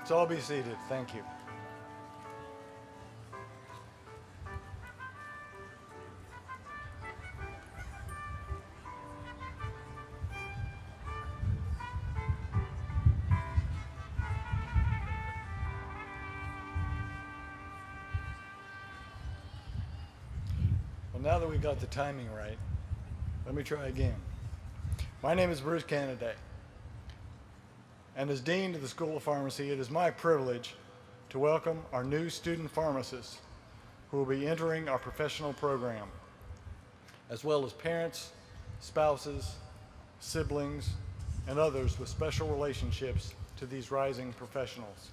Let's all be seated. Thank you. Well, now that we got the timing right, let me try again. My name is Bruce Canaday, and as Dean of the School of Pharmacy, it is my privilege to welcome our new student pharmacists who will be entering our professional program, as well as parents, spouses, siblings, and others with special relationships to these rising professionals.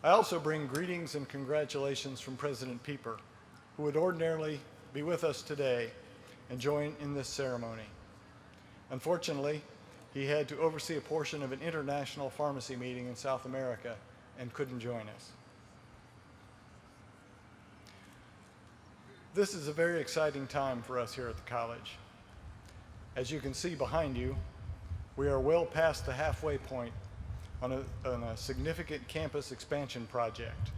I also bring greetings and congratulations from President Pieper, who would ordinarily be with us today and join in this ceremony. Unfortunately, he had to oversee a portion of an international pharmacy meeting in South America and couldn't join us. This is a very exciting time for us here at the college. As you can see behind you, we are well past the halfway point on a significant campus expansion project.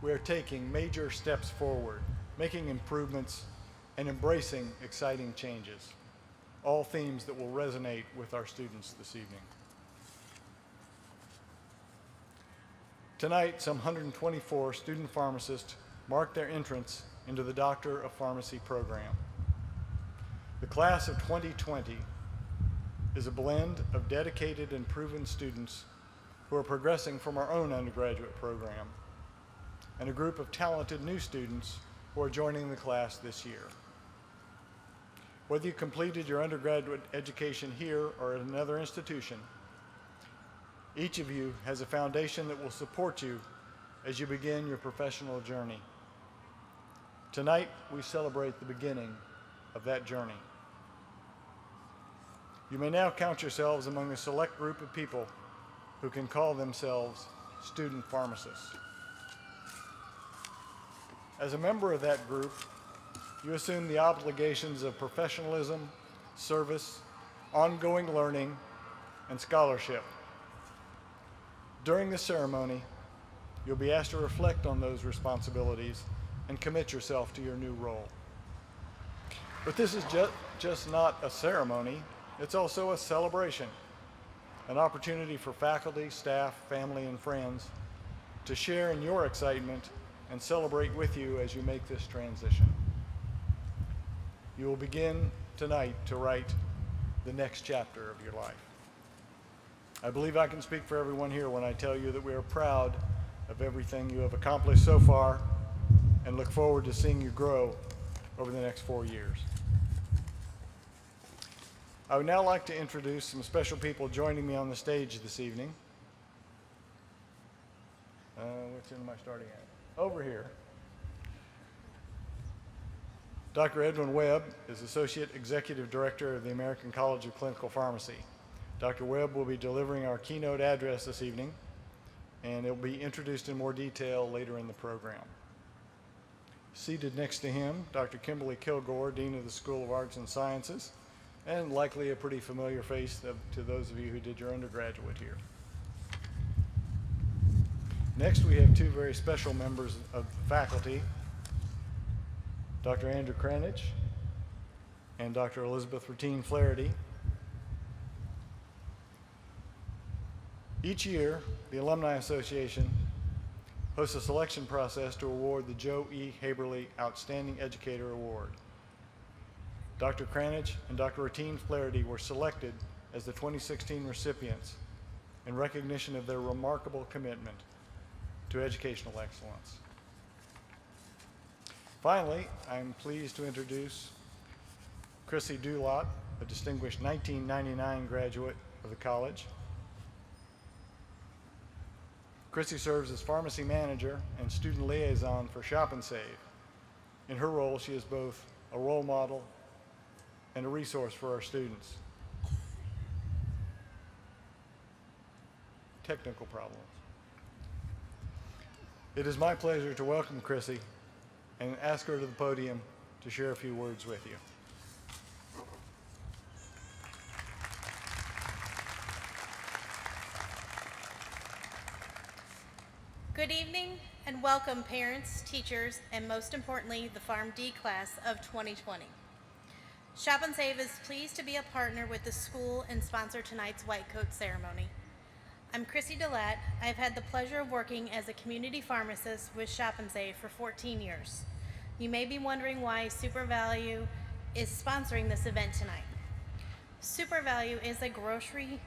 We are taking major steps forward, making improvements, and embracing exciting changes, all themes that will resonate with our students this evening. Tonight, some 124 student pharmacists mark their entrance into the Doctor of Pharmacy program. The class of 2020 is a blend of dedicated and proven students who are progressing from our own undergraduate program, and a group of talented new students who are joining the class this year. Whether you completed your undergraduate education here or at another institution, each of you has a foundation that will support you as you begin your professional journey. Tonight, we celebrate the beginning of that journey. You may now count yourselves among a select group of people who can call themselves student pharmacists. As a member of that group, you assume the obligations of professionalism, service, ongoing learning, and scholarship. During the ceremony, you'll be asked to reflect on those responsibilities and commit yourself to your new role. But this is just not a ceremony, it's also a celebration, an opportunity for faculty, staff, family, and friends to share in your excitement and celebrate with you as you make this transition. You will begin tonight to write the next chapter of your life. I believe I can speak for everyone here when I tell you that we are proud of everything you have accomplished so far and look forward to seeing you grow over the next 4 years. I would now like to introduce some special people joining me on the stage this evening. Which end am I starting at? Over here. Dr. Edwin Webb is Associate Executive Director of the American College of Clinical Pharmacy. Dr. Webb will be delivering our keynote address this evening, and it will be introduced in more detail later in the program. Seated next to him, Dr. Kimberly Kilgore, Dean of the School of Arts and Sciences, and likely a pretty familiar face to those of you who did your undergraduate here. Next, we have two very special members of the faculty, Dr. Andrew Cranich and Dr. Elizabeth Routine Flaherty. Each year, the Alumni Association hosts a selection process to award the Joe E. Haberly Outstanding Educator Award. Dr. Cranich and Dr. Routine Flaherty were selected as the 2016 recipients in recognition of their remarkable commitment to educational excellence. Finally, I'm pleased to introduce Chrissy Dulot, a distinguished 1999 graduate of the college. Chrissy serves as pharmacy manager and student liaison for Shop and Save. In her role, she is both a role model and a resource for our students. Technical problems. It is my pleasure to welcome Chrissy and ask her to the podium to share a few words with you. Good evening and welcome parents, teachers, and most importantly, the Pharm.D class of 2020. Shop and Save is pleased to be a partner with the school and sponsor tonight's white coat ceremony. I'm Chrissy Delatte. I've had the pleasure of working as a community pharmacist with Shop and Save for 14 years. You may be wondering why Super Value is sponsoring this event tonight. Super Value is a grocery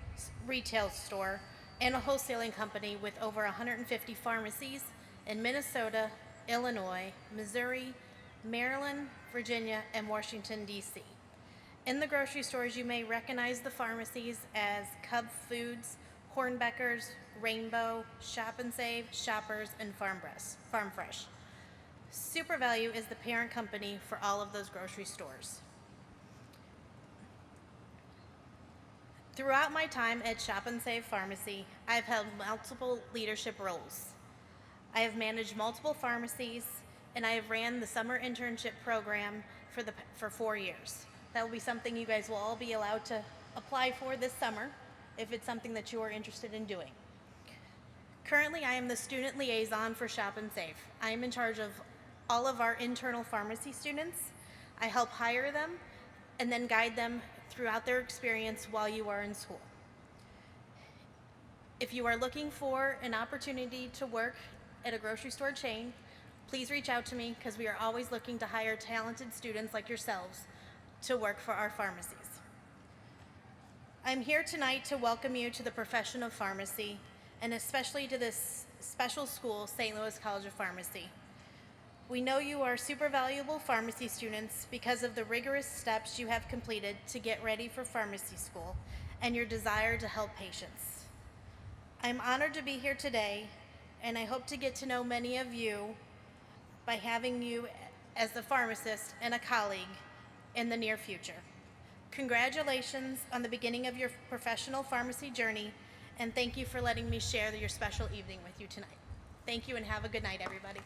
retail store and a wholesaling company with over 150 pharmacies in Minnesota, Illinois, Missouri, Maryland, Virginia, and Washington, D.C. In the grocery stores, you may recognize the pharmacies as Cub Foods, Hornbeckers, Rainbow, Shop and Save, Shoppers, and Farm Fresh. Super Value is the parent company for all of those grocery stores. Throughout my time at Shop and Save Pharmacy, I've held multiple leadership roles. I have managed multiple pharmacies, and I have ran the summer internship program for 4 years. That will be something you guys will all be allowed to apply for this summer if it's something that you are interested in doing. Currently, I am the student liaison for Shop and Save. I am in charge of all of our internal pharmacy students. I help hire them and then guide them throughout their experience while you are in school. If you are looking for an opportunity to work at a grocery store chain, please reach out to me because we are always looking to hire talented students like yourselves to work for our pharmacies. I'm here tonight to welcome you to the profession of pharmacy and especially to this special school, St. Louis College of Pharmacy. We know you are super valuable pharmacy students because of the rigorous steps you have completed to get ready for pharmacy school and your desire to help patients. I'm honored to be here today, and I hope to get to know many of you by having you as a pharmacist and a colleague in the near future. Congratulations on the beginning of your professional pharmacy journey, and thank you for letting me share your special evening with you tonight. Thank you and have a good night, everybody.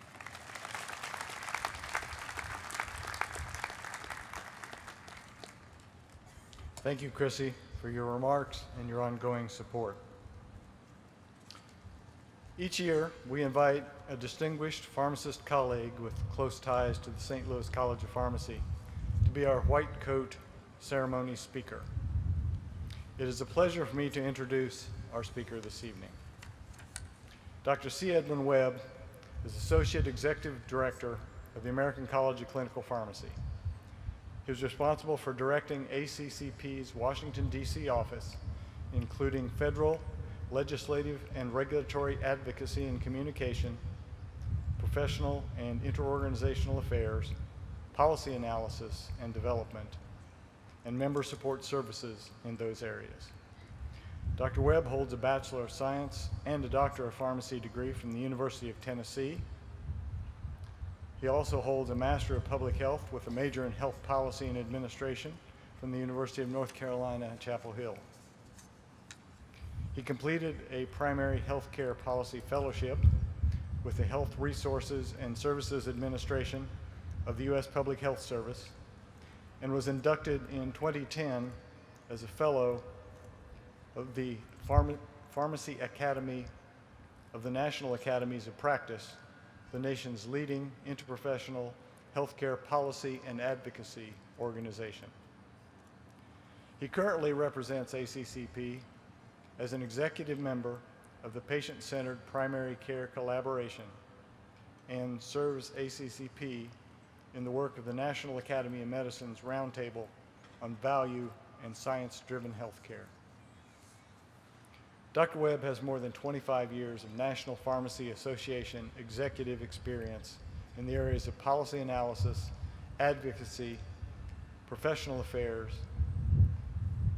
Thank you, Chrissy, for your remarks and your ongoing support. Each year, we invite a distinguished pharmacist colleague with close ties to the St. Louis College of Pharmacy to be our white coat ceremony speaker. It is a pleasure for me to introduce our speaker this evening. Dr. C. Edwin Webb is Associate Executive Director of the American College of Clinical Pharmacy. He was responsible for directing ACCP's Washington, D.C. office, including federal, legislative, and regulatory advocacy and communication, professional and interorganizational affairs, policy analysis and development, and member support services in those areas. Dr. Webb holds a Bachelor of Science and a Doctor of Pharmacy degree from the University of Tennessee. He also holds a Master of Public Health with a major in Health Policy and Administration from the University of North Carolina at Chapel Hill. He completed a Primary Healthcare Policy Fellowship with the Health Resources and Services Administration of the U.S. Public Health Service and was inducted in 2010 as a Fellow of the Pharmacy Academy of the National Academies of Practice, the nation's leading interprofessional healthcare policy and advocacy organization. He currently represents ACCP as an executive member of the Patient-Centered Primary Care Collaboration and serves ACCP in the work of the National Academy of Medicine's Roundtable on Value and Science-Driven Healthcare. Dr. Webb has more than 25 years of National Pharmacy Association executive experience in the areas of policy analysis, advocacy, professional affairs.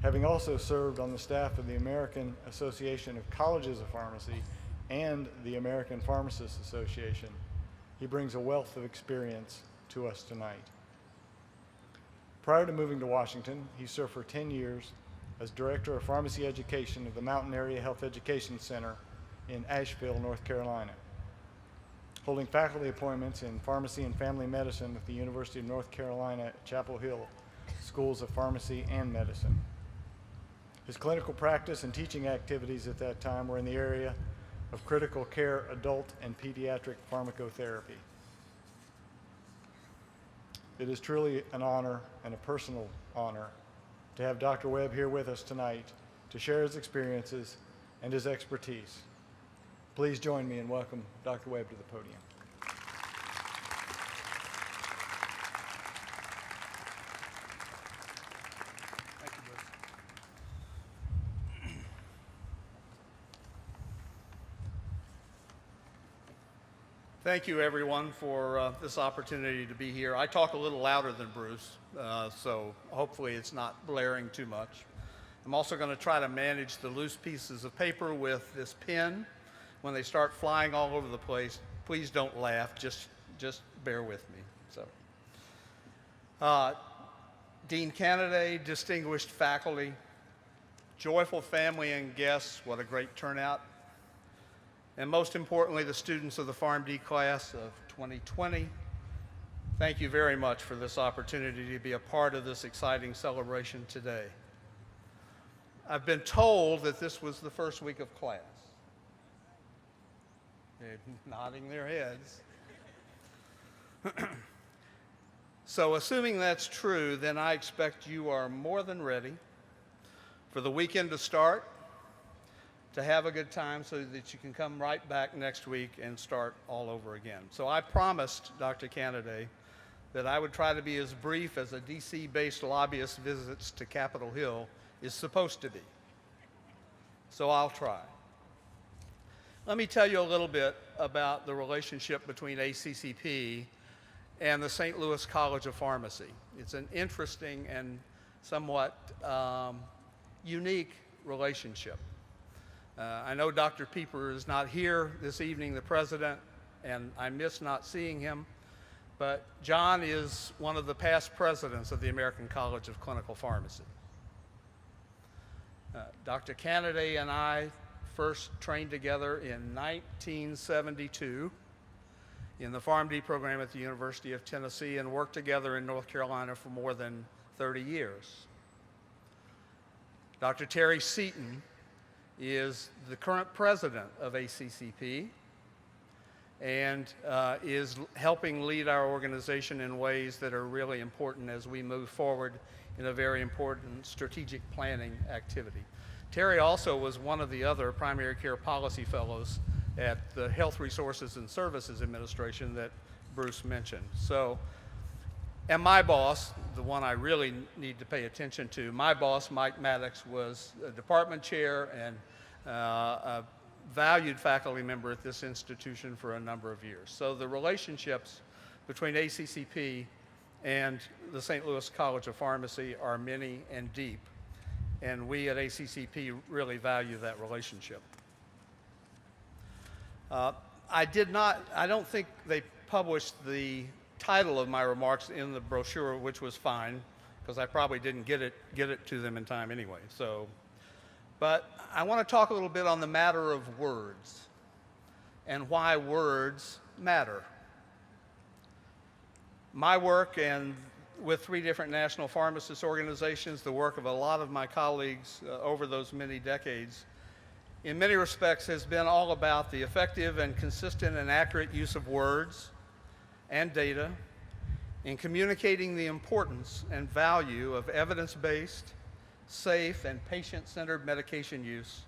Having also served on the staff of the American Association of Colleges of Pharmacy and the American Pharmacists Association, he brings a wealth of experience to us tonight. Prior to moving to Washington, he served for 10 years as Director of Pharmacy Education of the Mountain Area Health Education Center in Asheville, North Carolina, holding faculty appointments in Pharmacy and Family Medicine at the University of North Carolina at Chapel Hill Schools of Pharmacy and Medicine. His clinical practice and teaching activities at that time were in the area of critical care adult and pediatric pharmacotherapy. It is truly an honor and a personal honor to have Dr. Webb here with us tonight to share his experiences and his expertise. Please join me in welcoming Dr. Webb to the podium. Thank you, Bruce. Thank you, everyone, for this opportunity to be here. I talk a little louder than Bruce, so hopefully it's not blaring too much. I'm also going to try to manage the loose pieces of paper with this pen. When they start flying all over the place, please don't laugh. Just bear with me. So, Dean Kennedy, distinguished faculty, joyful family and guests, what a great turnout. And most importantly, the students of the Pharm.D class of 2020, thank you very much for this opportunity to be a part of this exciting celebration today. I've been told that this was the first week of class. They're nodding their heads. So assuming that's true, then I expect you are more than ready for the weekend to start, to have a good time so that you can come right back next week and start all over again. So I promised Dr. Kennedy that I would try to be as brief as a DC-based lobbyist visits to Capitol Hill is supposed to be. So I'll try. Let me tell you a little bit about the relationship between ACCP and the St. Louis College of Pharmacy. It's an interesting and somewhat unique relationship. I know Dr. Pieper is not here this evening, the president, and I miss not seeing him, but John is one of the past presidents of the American College of Clinical Pharmacy. Dr. Kennedy and I first trained together in 1972 in the Pharm.D program at the University of Tennessee and worked together in North Carolina for more than 30 years. Dr. Terry Seaton is the current president of ACCP and is helping lead our organization in ways that are really important as we move forward in a very important strategic planning activity. Terry also was one of the other primary care policy fellows at the Health Resources and Services Administration that Bruce mentioned. So, and my boss, the one I really need to pay attention to, my boss, Mike Maddox, was a department chair and a valued faculty member at this institution for a number of years. So the relationships between ACCP and the St. Louis College of Pharmacy are many and deep, and we at ACCP really value that relationship. I don't think they published the title of my remarks in the brochure, which was fine, because I probably didn't get it to them in time anyway. So, but I want to talk a little bit on the matter of words and why words matter. My work and with 3 different national pharmacist organizations, the work of a lot of my colleagues over those many decades, in many respects has been all about the effective and consistent and accurate use of words and data in communicating the importance and value of evidence-based, safe, and patient-centered medication use,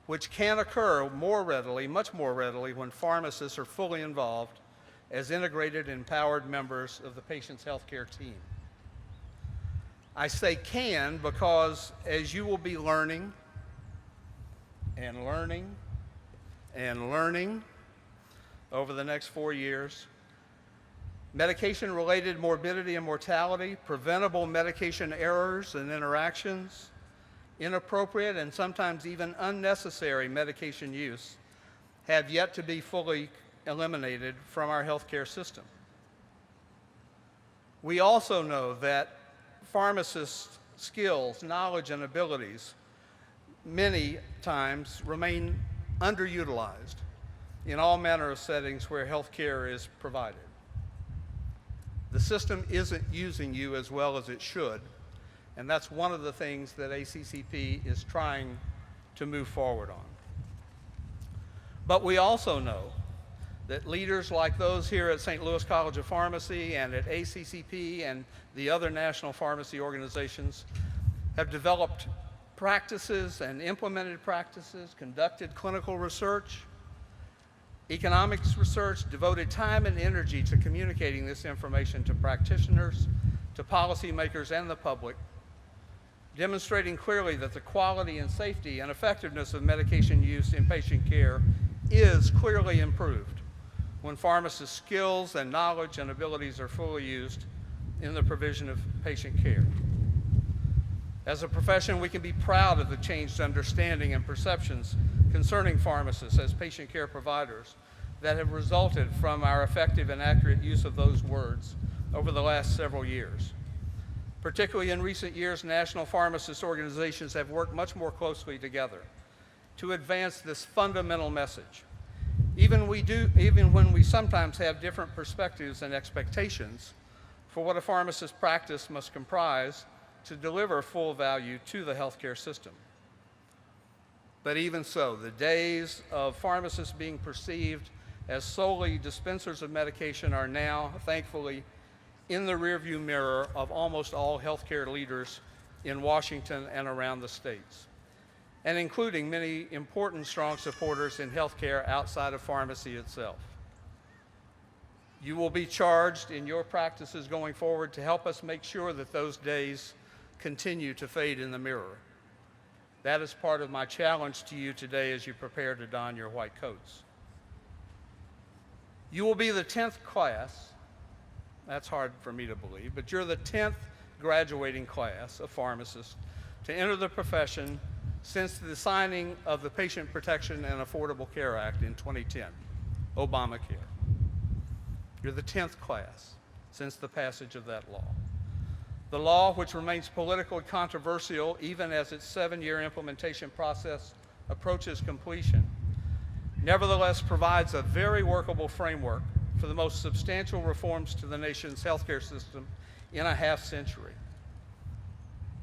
which can occur more readily, much more readily, when pharmacists are fully involved as integrated, empowered members of the patient's healthcare team. I say can because as you will be learning and learning and learning over the next 4 years, medication-related morbidity and mortality, preventable medication errors and interactions, inappropriate and sometimes even unnecessary medication use have yet to be fully eliminated from our healthcare system. We also know that pharmacists' skills, knowledge, and abilities many times remain underutilized in all manner of settings where healthcare is provided. The system isn't using you as well as it should, and that's one of the things that ACCP is trying to move forward on. But we also know that leaders like those here at St. Louis College of Pharmacy and at ACCP and the other national pharmacy organizations have developed practices and implemented practices, conducted clinical research, economics research, devoted time and energy to communicating this information to practitioners, to policymakers, and the public, demonstrating clearly that the quality and safety and effectiveness of medication use in patient care is clearly improved when pharmacists' skills and knowledge and abilities are fully used in the provision of patient care. As a profession, we can be proud of the changed understanding and perceptions concerning pharmacists as patient care providers that have resulted from our effective and accurate use of those words over the last several years. Particularly in recent years, national pharmacist organizations have worked much more closely together to advance this fundamental message. Even when we sometimes have different perspectives and expectations for what a pharmacist's practice must comprise to deliver full value to the healthcare system. But even so, the days of pharmacists being perceived as solely dispensers of medication are now, thankfully, in the rearview mirror of almost all healthcare leaders in Washington and around the states, and including many important strong supporters in healthcare outside of pharmacy itself. You will be charged in your practices going forward to help us make sure that those days continue to fade in the mirror. That is part of my challenge to you today as you prepare to don your white coats. You will be the 10th class, that's hard for me to believe, but you're the 10th graduating class of pharmacists to enter the profession since the signing of the Patient Protection and Affordable Care Act in 2010, Obamacare. You're the 10th class since the passage of that law. The law, which remains politically controversial even as its 7-year implementation process approaches completion, nevertheless provides a very workable framework for the most substantial reforms to the nation's healthcare system in a half-century.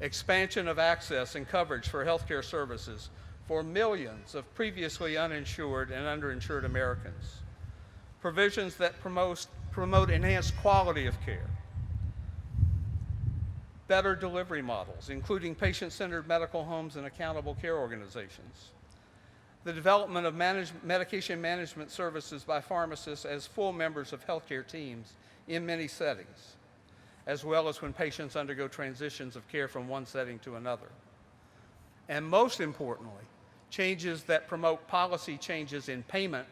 Expansion of access and coverage for healthcare services for millions of previously uninsured and underinsured Americans. Provisions that promote enhanced quality of care. Better delivery models, including patient-centered medical homes and accountable care organizations. The development of medication management services by pharmacists as full members of healthcare teams in many settings, as well as when patients undergo transitions of care from one setting to another. And most importantly, changes that promote policy changes in payment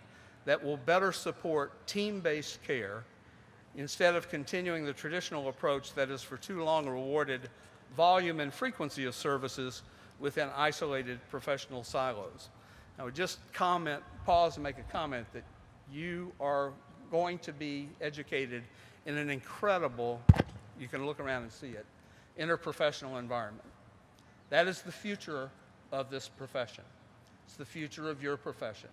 that will better support team-based care instead of continuing the traditional approach that has for too long rewarded volume and frequency of services within isolated professional silos. I would just pause and make a comment that you are going to be educated in an incredible, you can look around and see it, interprofessional environment. That is the future of this profession. It's the future of your profession.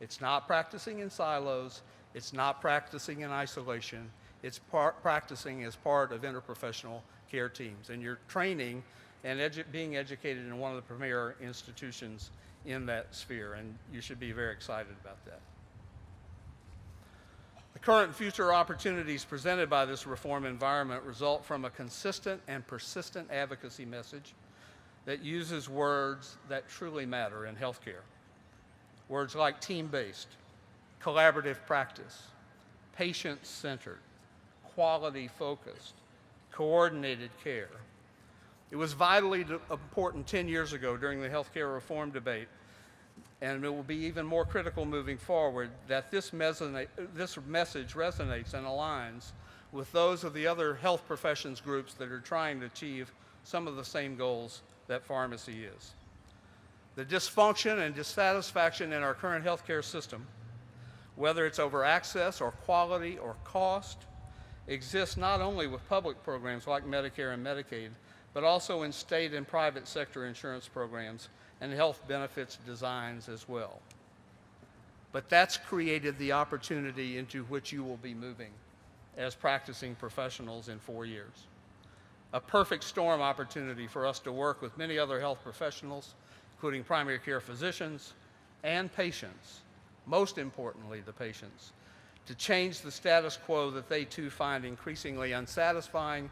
It's not practicing in silos. It's not practicing in isolation. It's practicing as part of interprofessional care teams. And you're training and being educated in one of the premier institutions in that sphere, and you should be very excited about that. The current and future opportunities presented by this reform environment result from a consistent and persistent advocacy message that uses words that truly matter in healthcare. Words like team-based, collaborative practice, patient-centered, quality-focused, coordinated care. It was vitally important 10 years ago during the healthcare reform debate, and it will be even more critical moving forward, that this message resonates and aligns with those of the other health professions groups that are trying to achieve some of the same goals that pharmacy is. The dysfunction and dissatisfaction in our current healthcare system, whether it's over access or quality or cost, exists not only with public programs like Medicare and Medicaid, but also in state and private sector insurance programs and health benefits designs as well. But that's created the opportunity into which you will be moving as practicing professionals in 4 years. A perfect storm opportunity for us to work with many other health professionals, including primary care physicians and patients, most importantly, the patients, to change the status quo that they too find increasingly unsatisfying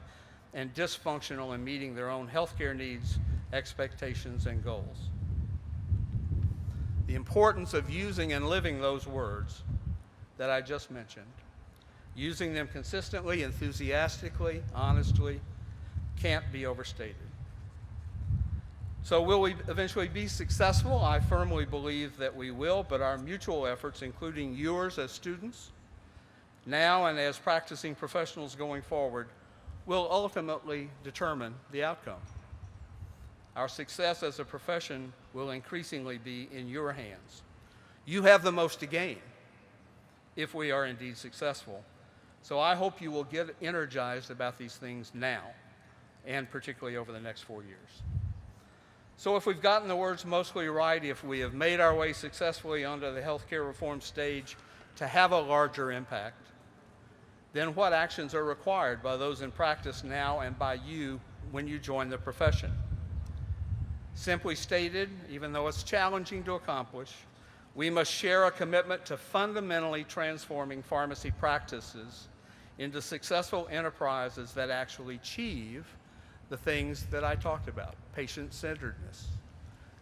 and dysfunctional in meeting their own healthcare needs, expectations, and goals. The importance of using and living those words that I just mentioned, using them consistently, enthusiastically, honestly, can't be overstated. So will we eventually be successful? I firmly believe that we will, but our mutual efforts, including yours as students, now and as practicing professionals going forward, will ultimately determine the outcome. Our success as a profession will increasingly be in your hands. You have the most to gain if we are indeed successful. So I hope you will get energized about these things now, and particularly over the next 4 years. So if we've gotten the words mostly right, if we have made our way successfully onto the healthcare reform stage to have a larger impact, then what actions are required by those in practice now and by you when you join the profession? Simply stated, even though it's challenging to accomplish, we must share a commitment to fundamentally transforming pharmacy practices into successful enterprises that actually achieve the things that I talked about: patient-centeredness,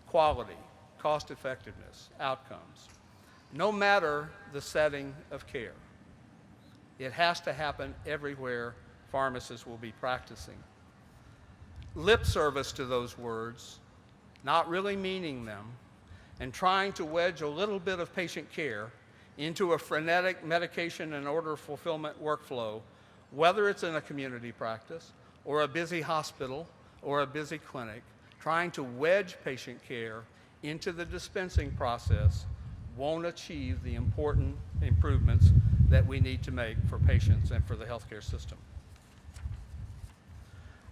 quality, cost-effectiveness, outcomes, no matter the setting of care. It has to happen everywhere pharmacists will be practicing. Lip service to those words, not really meaning them, and trying to wedge a little bit of patient care into a frenetic medication and order fulfillment workflow, whether it's in a community practice or a busy hospital or a busy clinic, trying to wedge patient care into the dispensing process won't achieve the important improvements that we need to make for patients and for the healthcare system.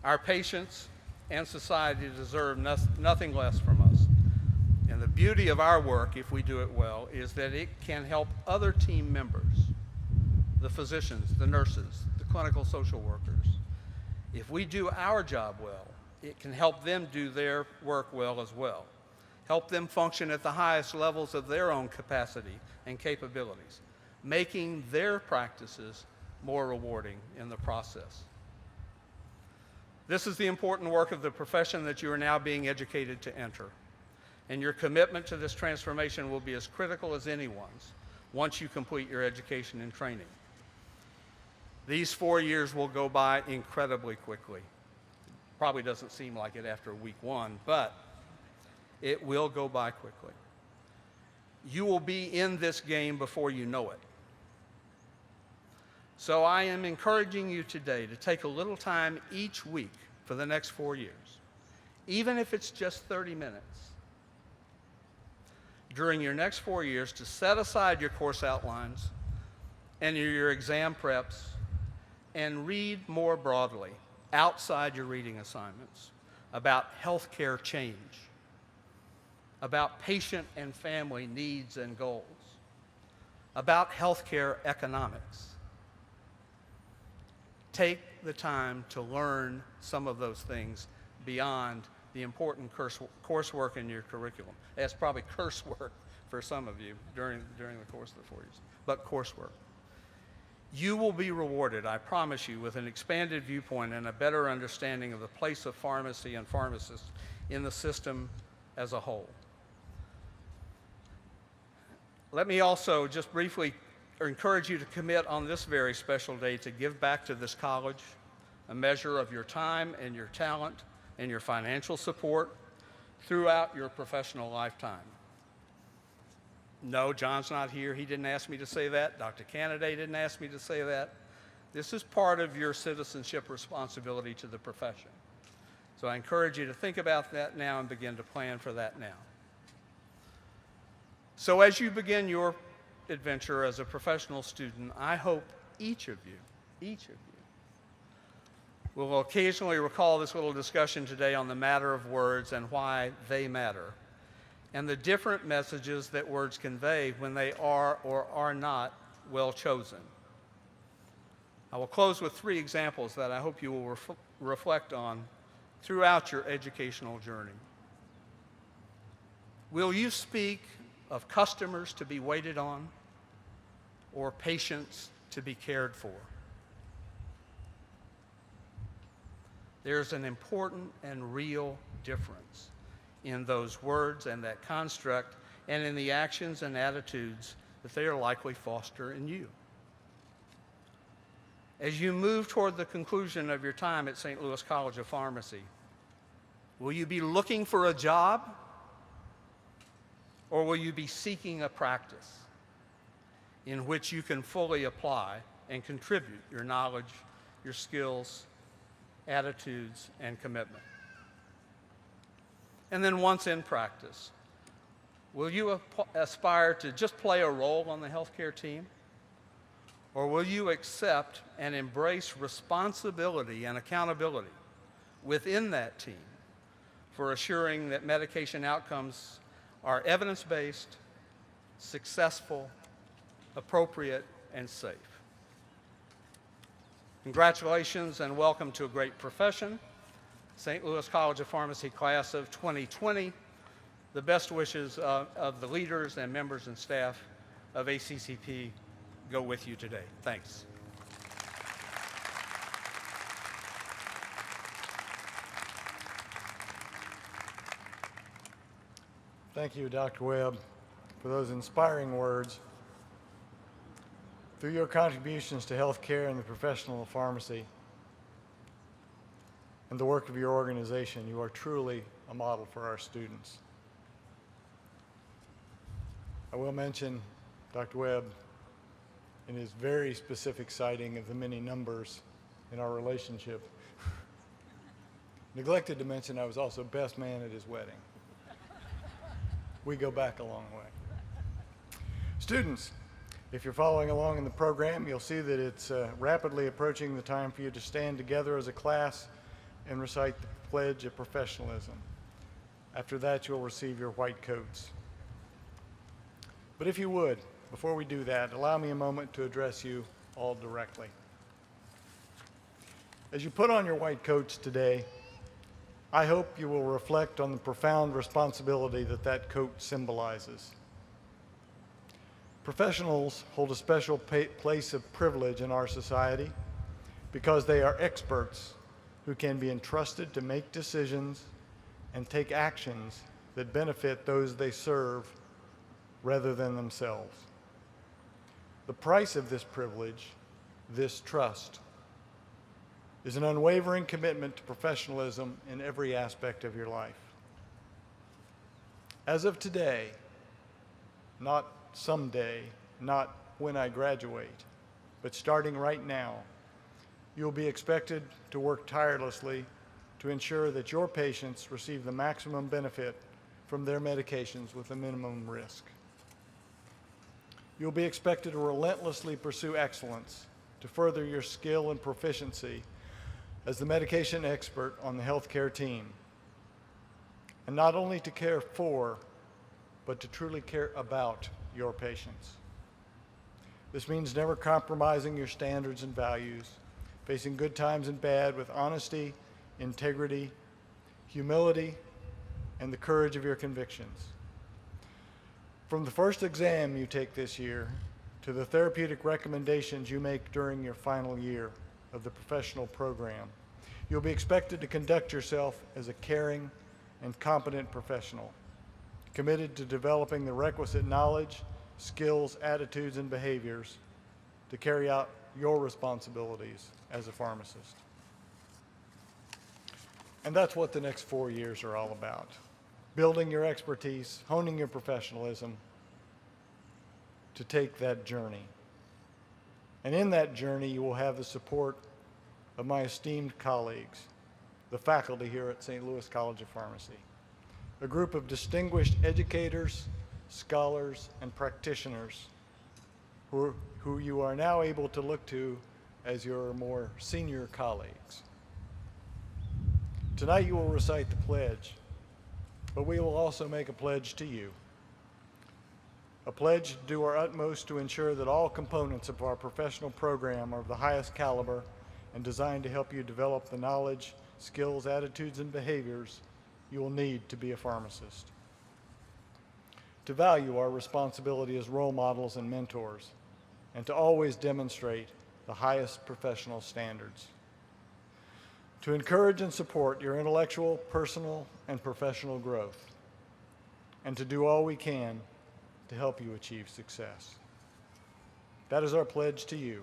Our patients and society deserve nothing less from us. And the beauty of our work, if we do it well, is that it can help other team members, the physicians, the nurses, the clinical social workers. If we do our job well, it can help them do their work well as well, help them function at the highest levels of their own capacity and capabilities, making their practices more rewarding in the process. This is the important work of the profession that you are now being educated to enter. And your commitment to this transformation will be as critical as anyone's once you complete your education and training. These 4 years will go by incredibly quickly. Probably doesn't seem like it after week 1, but it will go by quickly. You will be in this game before you know it. So I am encouraging you today to take a little time each week for the next 4 years, even if it's just 30 minutes, during your next 4 years, to set aside your course outlines and your exam preps and read more broadly, outside your reading assignments, about healthcare change, about patient and family needs and goals, about healthcare economics. Take the time to learn some of those things beyond the important coursework in your curriculum. That's probably curse work for some of you during the course of the 4 years, but coursework. You will be rewarded, I promise you, with an expanded viewpoint and a better understanding of the place of pharmacy and pharmacists in the system as a whole. Let me also just briefly encourage you to commit on this very special day to give back to this college a measure of your time and your talent and your financial support throughout your professional lifetime. No, John's not here. He didn't ask me to say that. Dr. Canaday didn't ask me to say that. This is part of your citizenship responsibility to the profession. So I encourage you to think about that now and begin to plan for that now. So as you begin your adventure as a professional student, I hope each of you will occasionally recall this little discussion today on the matter of words and why they matter, and the different messages that words convey when they are or are not well chosen. I will close with 3 examples that I hope you will reflect on throughout your educational journey. Will you speak of customers to be waited on or patients to be cared for. There's an important and real difference in those words and that construct and in the actions and attitudes that they are likely foster in you. As you move toward the conclusion of your time at St. Louis College of Pharmacy, will you be looking for a job, or will you be seeking a practice in which you can fully apply and contribute your knowledge, your skills, attitudes, and commitment? And then once in practice, will you aspire to just play a role on the healthcare team? Or will you accept and embrace responsibility and accountability within that team for assuring that medication outcomes are evidence-based, successful, appropriate, and safe? Congratulations and welcome to a great profession, St. Louis College of Pharmacy class of 2020. The best wishes of the leaders and members and staff of ACCP go with you today. Thanks. Thank you, Dr. Webb, for those inspiring words. Through your contributions to healthcare and the professional pharmacy and the work of your organization, you are truly a model for our students. I will mention Dr. Webb in his very specific citing of the many numbers in our relationship. Neglected to mention I was also best man at his wedding. We go back a long way. Students, if you're following along in the program, you'll see that it's rapidly approaching the time for you to stand together as a class and recite the Pledge of Professionalism. After that, you'll receive your white coats. But if you would, before we do that, allow me a moment to address you all directly. As you put on your white coats today, I hope you will reflect on the profound responsibility that that coat symbolizes. Professionals hold a special place of privilege in our society because they are experts who can be entrusted to make decisions and take actions that benefit those they serve rather than themselves. The price of this privilege, this trust, is an unwavering commitment to professionalism in every aspect of your life. As of today, not someday, not when I graduate, but starting right now, you'll be expected to work tirelessly to ensure that your patients receive the maximum benefit from their medications with the minimum risk. You'll be expected to relentlessly pursue excellence to further your skill and proficiency as the medication expert on the healthcare team, and not only to care for, but to truly care about your patients. This means never compromising your standards and values, facing good times and bad with honesty, integrity, humility, and the courage of your convictions. From the first exam you take this year to the therapeutic recommendations you make during your final year of the professional program, you'll be expected to conduct yourself as a caring and competent professional, committed to developing the requisite knowledge, skills, attitudes, and behaviors to carry out your responsibilities as a pharmacist. And that's what the next 4 years are all about. Building your expertise, honing your professionalism to take that journey. And in that journey, you will have the support of my esteemed colleagues, the faculty here at St. Louis College of Pharmacy, a group of distinguished educators, scholars, and practitioners who you are now able to look to as your more senior colleagues. Tonight you will recite the pledge, but we will also make a pledge to you. A pledge to do our utmost to ensure that all components of our professional program are of the highest caliber and designed to help you develop the knowledge, skills, attitudes, and behaviors you will need to be a pharmacist. to value our responsibility as role models and mentors, and to always demonstrate the highest professional standards. To encourage and support your intellectual, personal, and professional growth, and to do all we can to help you achieve success. That is our pledge to you.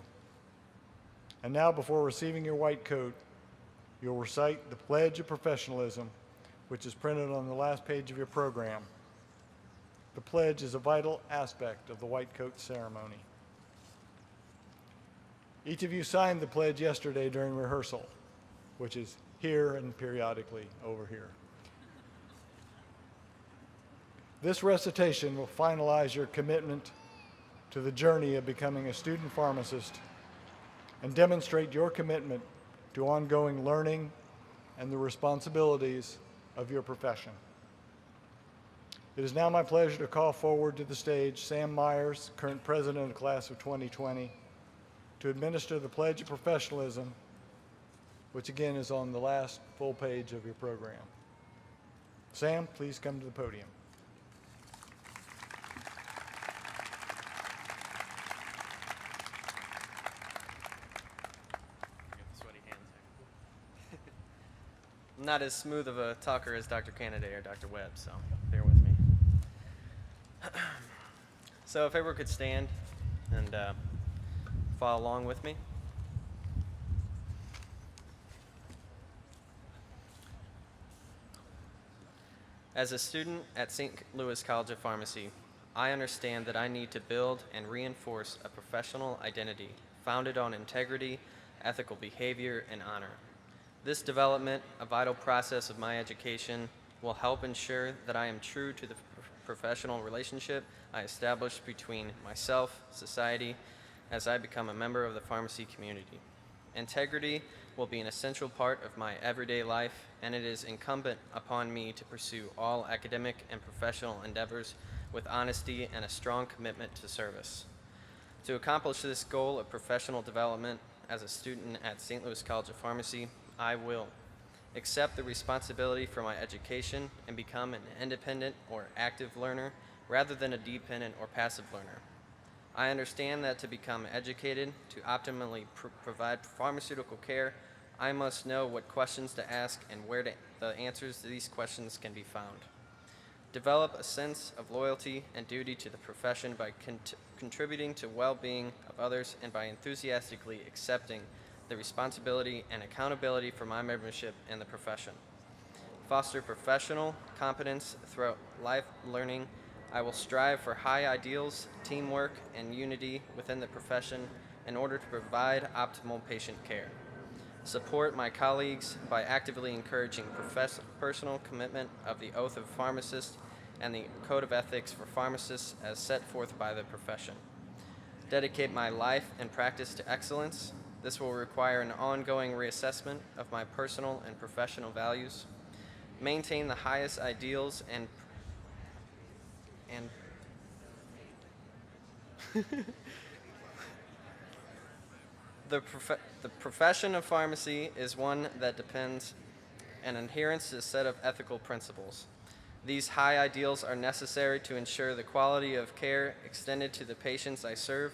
And now, before receiving your white coat, you'll recite the Pledge of Professionalism, which is printed on the last page of your program. The pledge is a vital aspect of the white coat ceremony. Each of you signed the pledge yesterday during rehearsal, which is here and periodically over here. This recitation will finalize your commitment to the journey of becoming a student pharmacist and demonstrate your commitment to ongoing learning and the responsibilities of your profession. It is now my pleasure to call forward to the stage Sam Myers, current president of the class of 2020, to administer the Pledge of Professionalism, which again is on the last full page of your program. Sam, please come to the podium. I'm not as smooth of a talker as Dr. Kennedy or Dr. Webb, so bear with me. So if everyone could stand and follow along with me. As a student at St. Louis College of Pharmacy, I understand that I need to build and reinforce a professional identity founded on integrity, ethical behavior, and honor. This development, a vital process of my education, will help ensure that I am true to the professional relationship I established between myself, society, as I become a member of the pharmacy community. Integrity will be an essential part of my everyday life, and it is incumbent upon me to pursue all academic and professional endeavors with honesty and a strong commitment to service. To accomplish this goal of professional development as a student at St. Louis College of Pharmacy, I will accept the responsibility for my education and become an independent or active learner rather than a dependent or passive learner. I understand that to become educated, to optimally provide pharmaceutical care, I must know what questions to ask and where the answers to these questions can be found. Develop a sense of loyalty and duty to the profession by contributing to well-being of others and by enthusiastically accepting the responsibility and accountability for my membership in the profession. Foster professional competence throughout life learning. I will strive for high ideals, teamwork, and unity within the profession in order to provide optimal patient care. Support my colleagues by actively encouraging personal commitment of the oath of pharmacist and the code of ethics for pharmacists as set forth by the profession. Dedicate my life and practice to excellence. This will require an ongoing reassessment of my personal and professional values. Maintain the highest ideals and The profession of pharmacy is one that depends on adherence to a set of ethical principles. These high ideals are necessary to ensure the quality of care extended to the patients I serve.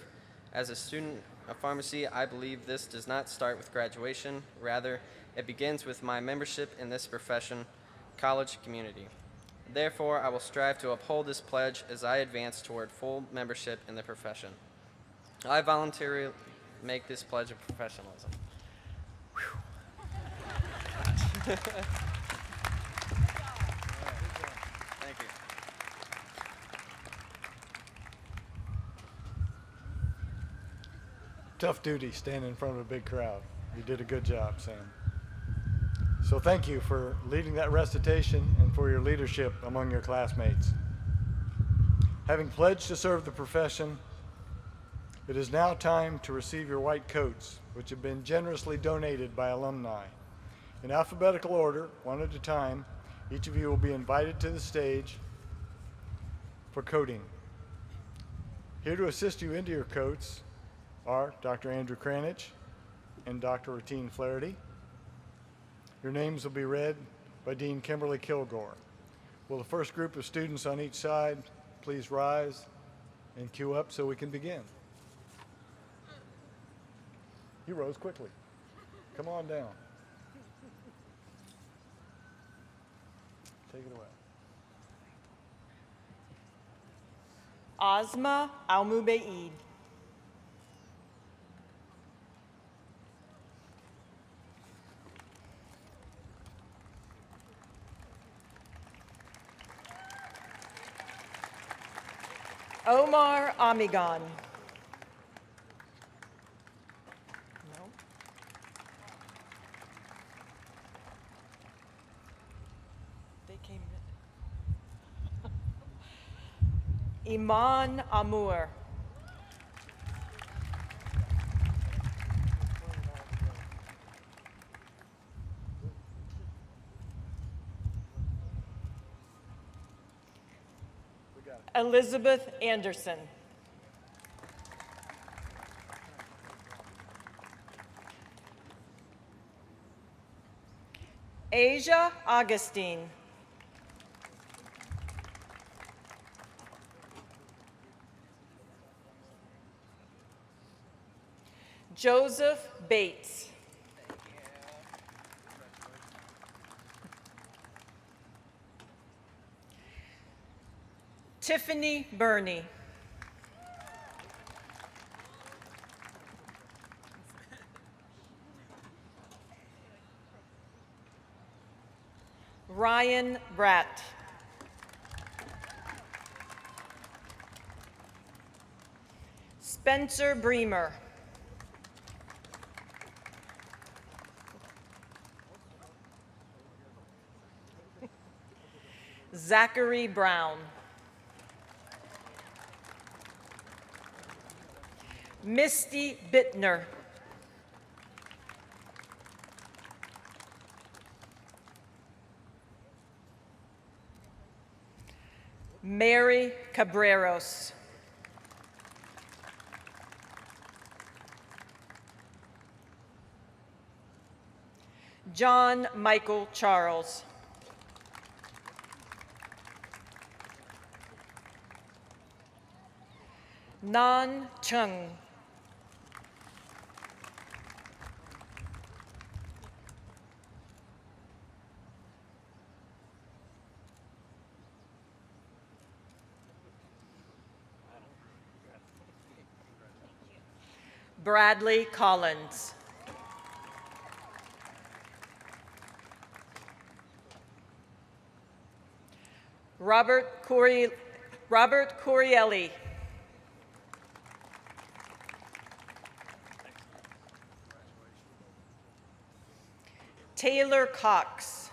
As a student of pharmacy, I believe this does not start with graduation. Rather, it begins with my membership in this profession, college community. Therefore, I will strive to uphold this pledge as I advance toward full membership in the profession. I voluntarily make this pledge of professionalism. Thank you. Tough duty standing in front of a big crowd. You did a good job, Sam. So thank you for leading that recitation and for your leadership among your classmates. Having pledged to serve the profession, it is now time to receive your white coats, which have been generously donated by alumni. In alphabetical order, one at a time, each of you will be invited to the stage for coating. Here to assist you into your coats are Dr. Andrew Cranich and Dr. Ratine Flaherty. Your names will be read by Dean Kimberly Kilgore. Will the first group of students on each side please rise and queue up so we can begin. You rose quickly. Come on down. Take it away. Asma Almubaid. Omar Amigan. No. They came in. Iman Amour. Elizabeth Anderson. Asia Augustine. Joseph Bates. Tiffany Burney. Ryan Bratt. Spencer Bremer. Zachary Brown. Misty Bittner. Mary Cabreros. John Michael Charles. Nan Chung. Bradley Collins. Robert Corielli. Taylor Cox.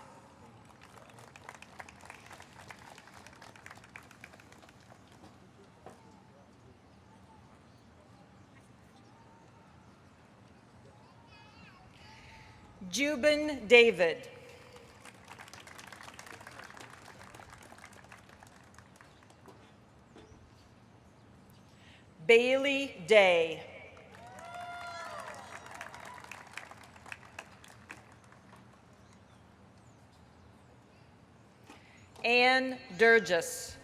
Jubin David. Bailey Day. Ann Durgis.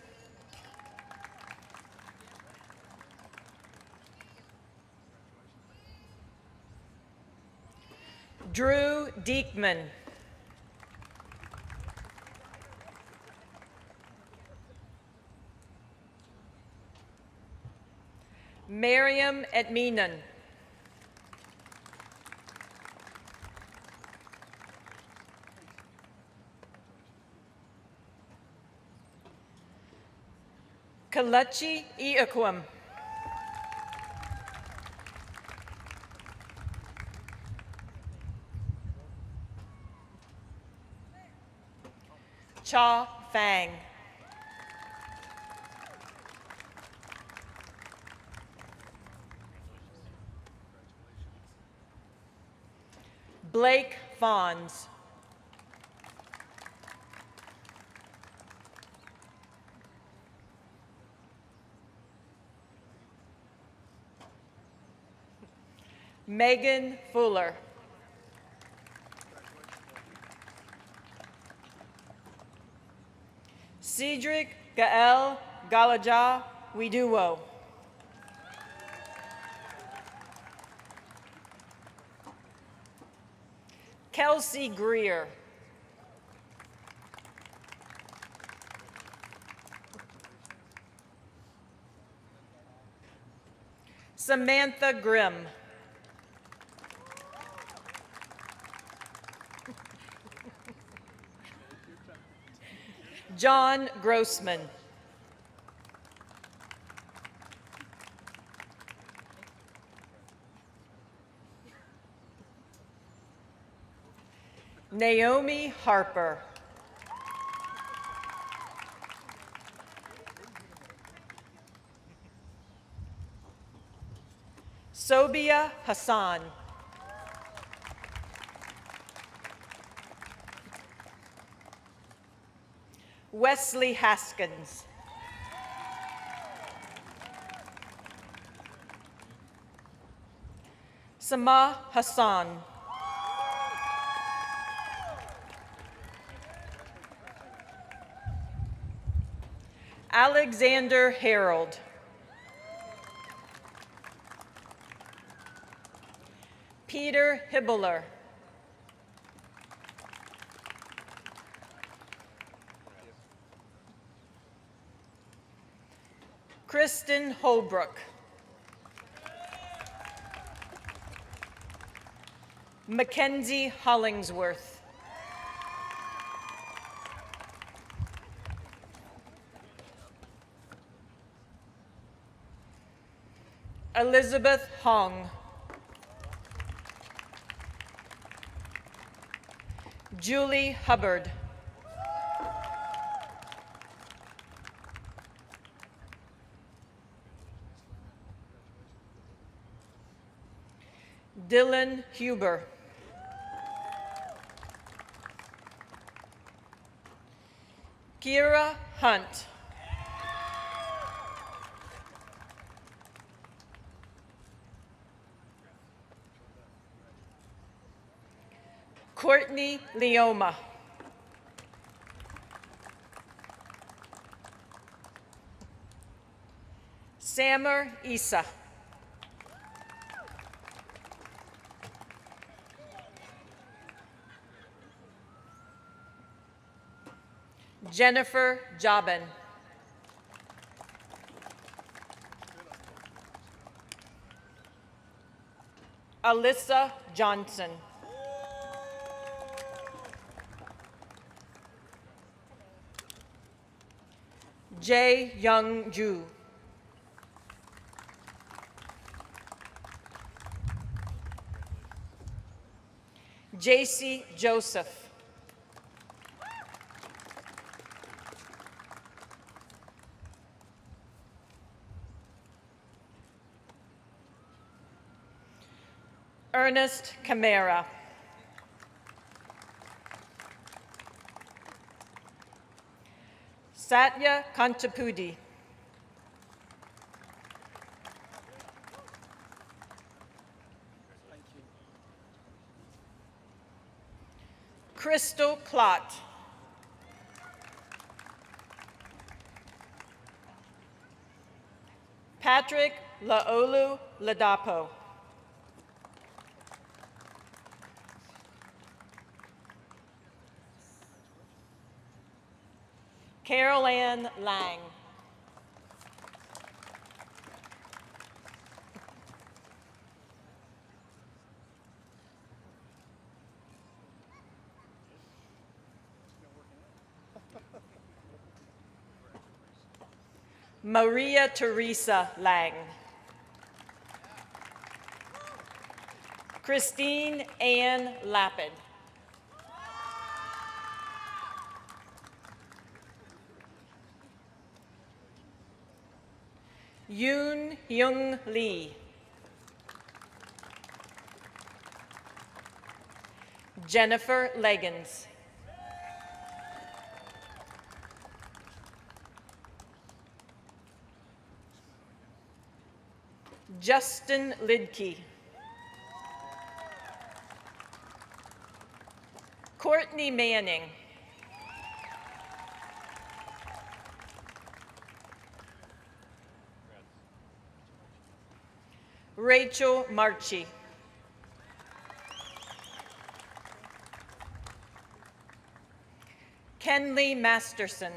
Drew Diekman. Miriam Edminan. Kalechi Iaquim. Cha Fang. Blake Fons. Megan Fuller. Cedric Gael Galaja Widuwo. Kelsey Greer. Samantha Grimm. John Grossman. Naomi Harper. Sobia Hassan. Wesley Haskins. Sama Hassan. Alexander Harold. Peter Hibbler. Kristen Holbrook. Mackenzie Hollingsworth. Elizabeth Hong. Julie Hubbard. Dylan Huber. Kira Hunt. Courtney Leoma. Samer Isa. Jennifer Jobin. Alyssa Johnson. Jae Young Ju. JC Joseph. Ernest Camara. Satya Kanchapudi. Crystal Plott. Patrick Laolu Ladapo. Carol Ann Lang. Maria Teresa Lang. Christine Ann Lapid. Yoon Hyung Lee. Jennifer Leggins. Justin Lidke. Courtney Manning. Rachel Marchi. Kenley Masterson.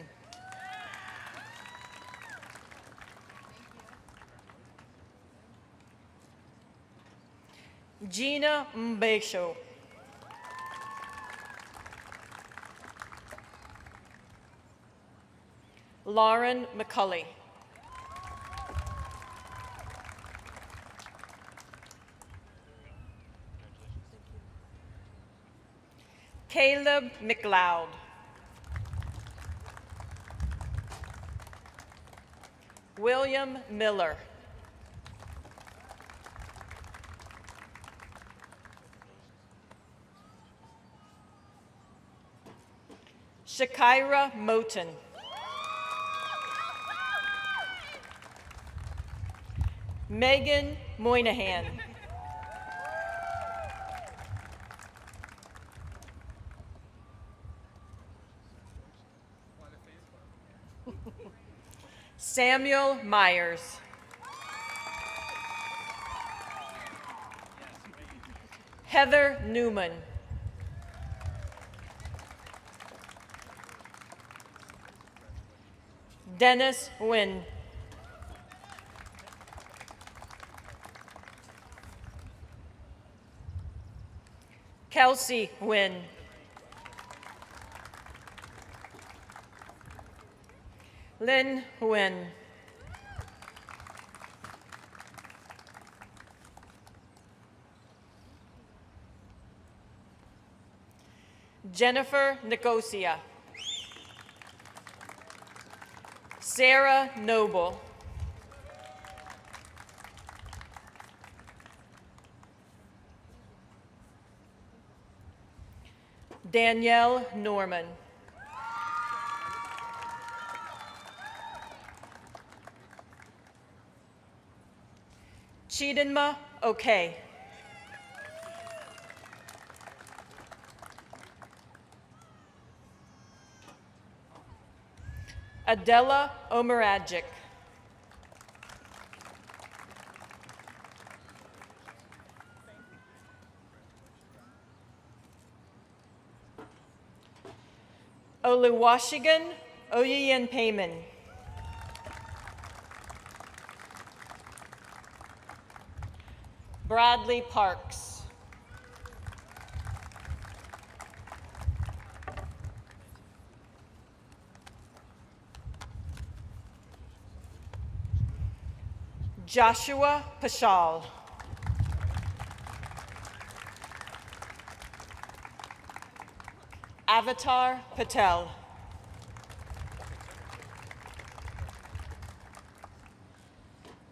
Gina Mbesho. Lauren McCulley. Caleb McLeod. William Miller. Shakira Moten. Megan Moynihan. Samuel Myers. Heather Newman. Dennis Nguyen. Kelsey Nguyen. Lynn Nguyen. Jennifer Nicosia. Sarah Noble. Danielle Norman. Chidinma Okay. Adela Omeragic. Oluwashigan Oyeyen Payman. Bradley Parks. Joshua Pashal. Avatar Patel.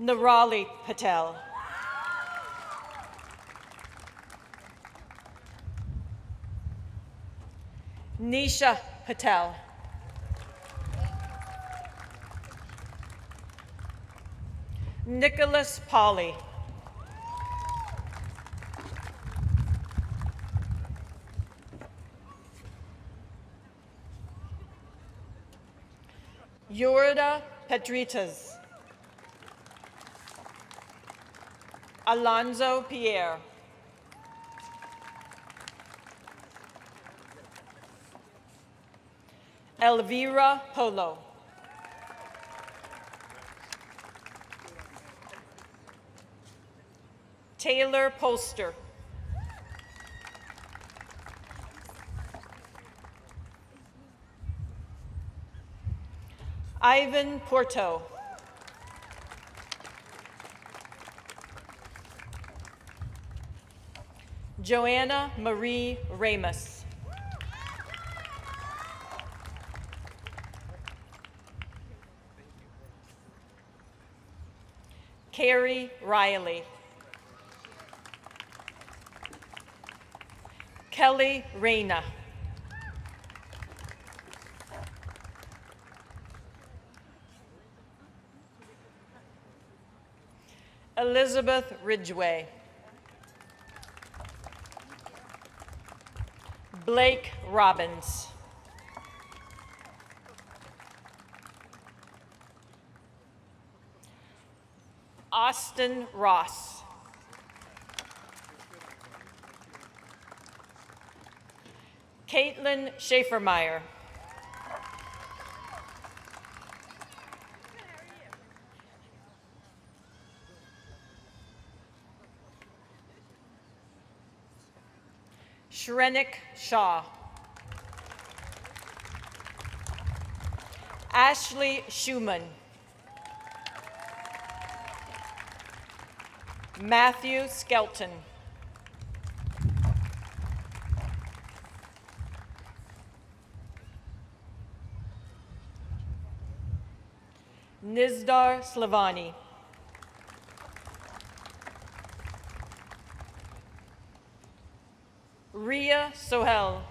Nirali Patel. Nisha Patel. Nicholas Polly. Yurida Petritas. Alonzo Pierre. Elvira Polo. Taylor Polster. Ivan Porto. Joanna Marie Ramos. Carrie Riley. Kelly Reyna. Elizabeth Ridgway. Blake Robbins. Austin Ross. Caitlin Schaefermeyer. Shrenik Shaw. Ashley Schumann. Matthew Skelton. Nizdar Slavani. Ria Sohel.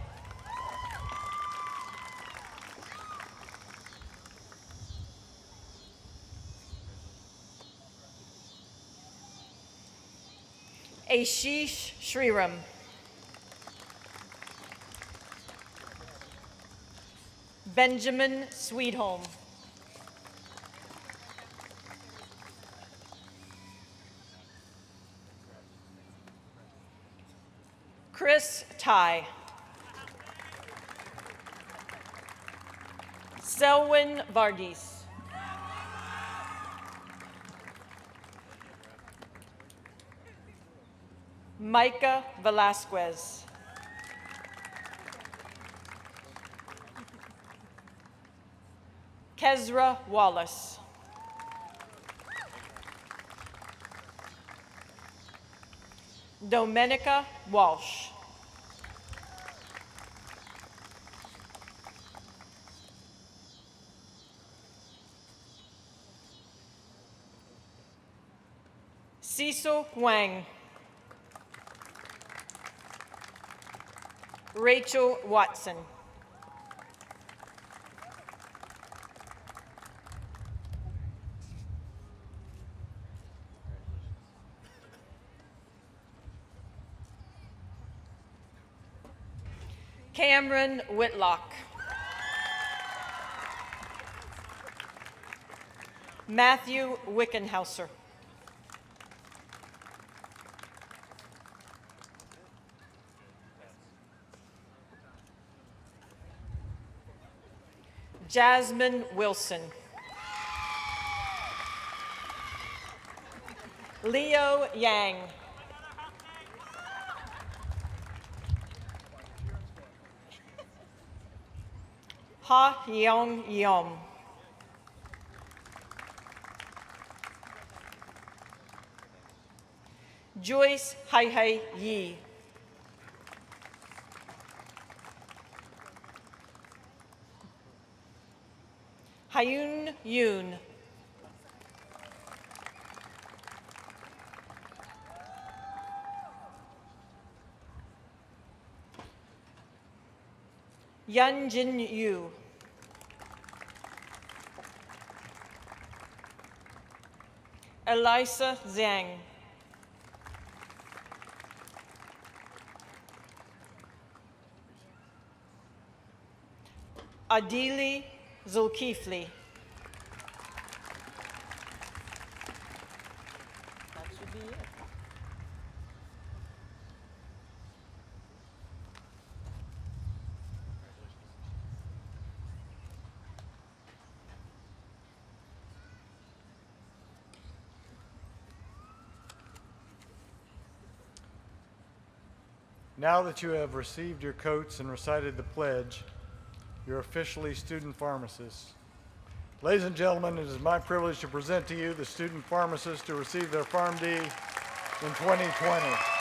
Ashish Shriram. Benjamin Sweetholm. Chris Ty. Selwyn Vardis. Micah Velasquez. Kezra Wallace. Domenica Walsh. Cecil Wang. Rachel Watson. Cameron Whitlock. Matthew Wickenhauser. Jasmine Wilson. Leo Yang. Ha Yong Yom. Joyce Hai Hai Yi. Hyun Yoon. Yun Jin Yu. Elisa Zhang. Adili Zulkifli. That should be it. Now that you have received your coats and recited the pledge, you're officially student pharmacists. Ladies and gentlemen, it is my privilege to present to you the student pharmacists to receive their Pharm.D. in 2020.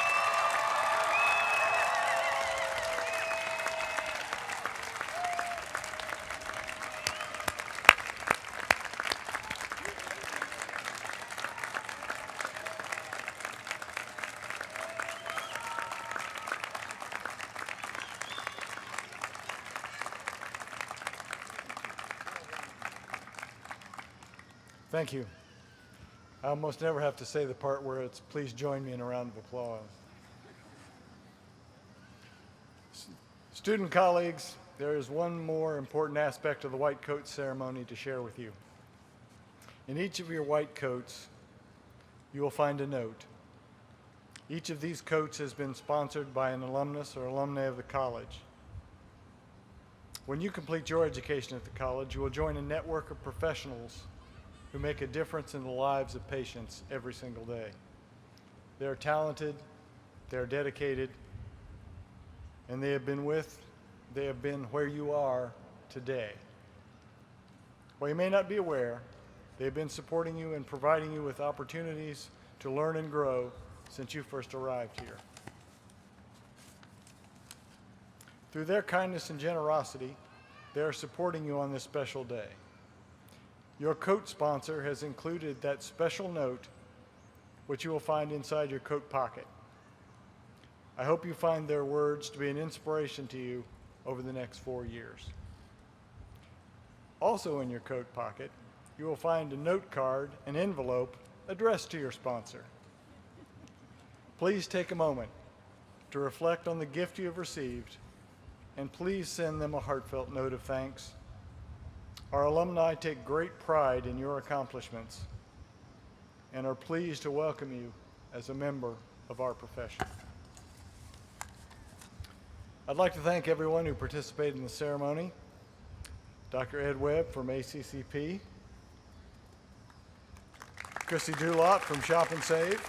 Thank you. I almost never have to say the part where it's please join me in a round of applause. Student colleagues, there is one more important aspect of the white coat ceremony to share with you. In each of your white coats, you will find a note. Each of these coats has been sponsored by an alumnus or alumna of the college. When you complete your education at the college, you will join a network of professionals who make a difference in the lives of patients every single day. They are talented, they are dedicated, and they have been where you are today. While you may not be aware, they have been supporting you and providing you with opportunities to learn and grow since you first arrived here. Through their kindness and generosity, they are supporting you on this special day. Your coat sponsor has included that special note, which you will find inside your coat pocket. I hope you find their words to be an inspiration to you over the next 4 years. Also in your coat pocket, you will find a note card, an envelope addressed to your sponsor. Please take a moment to reflect on the gift you have received, and please send them a heartfelt note of thanks. Our alumni take great pride in your accomplishments and are pleased to welcome you as a member of our profession. I'd like to thank everyone who participated in the ceremony. Dr. Ed Webb from ACCP, Chrissy Dulot from Shop and Save,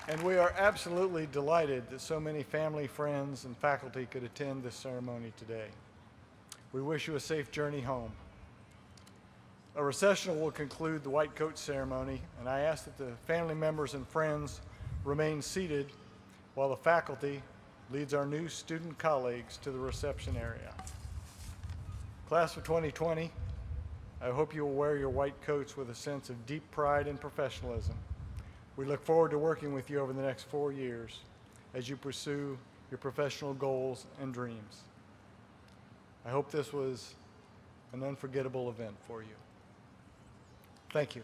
and we are absolutely delighted that so many family, friends, and faculty could attend this ceremony today. We wish you a safe journey home. A recessional will conclude the white coat ceremony, and I ask that the family members and friends remain seated while the faculty leads our new student colleagues to the reception area. Class of 2020, I hope you will wear your white coats with a sense of deep pride and professionalism. We look forward to working with you over the next 4 years as you pursue your professional goals and dreams. I hope this was an unforgettable event for you. Thank you.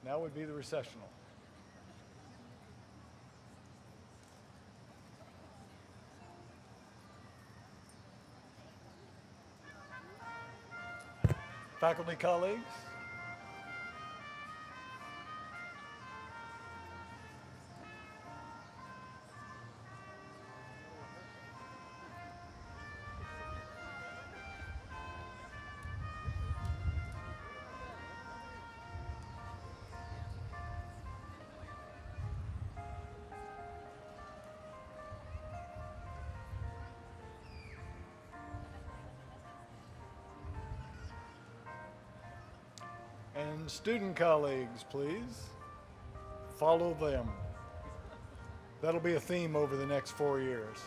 Now would be the recessional. Faculty colleagues, and student colleagues, please follow them. That'll be a theme over the next 4 years.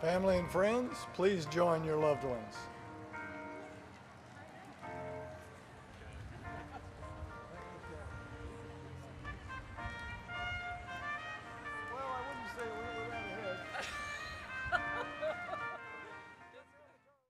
Family and friends, please join your loved ones.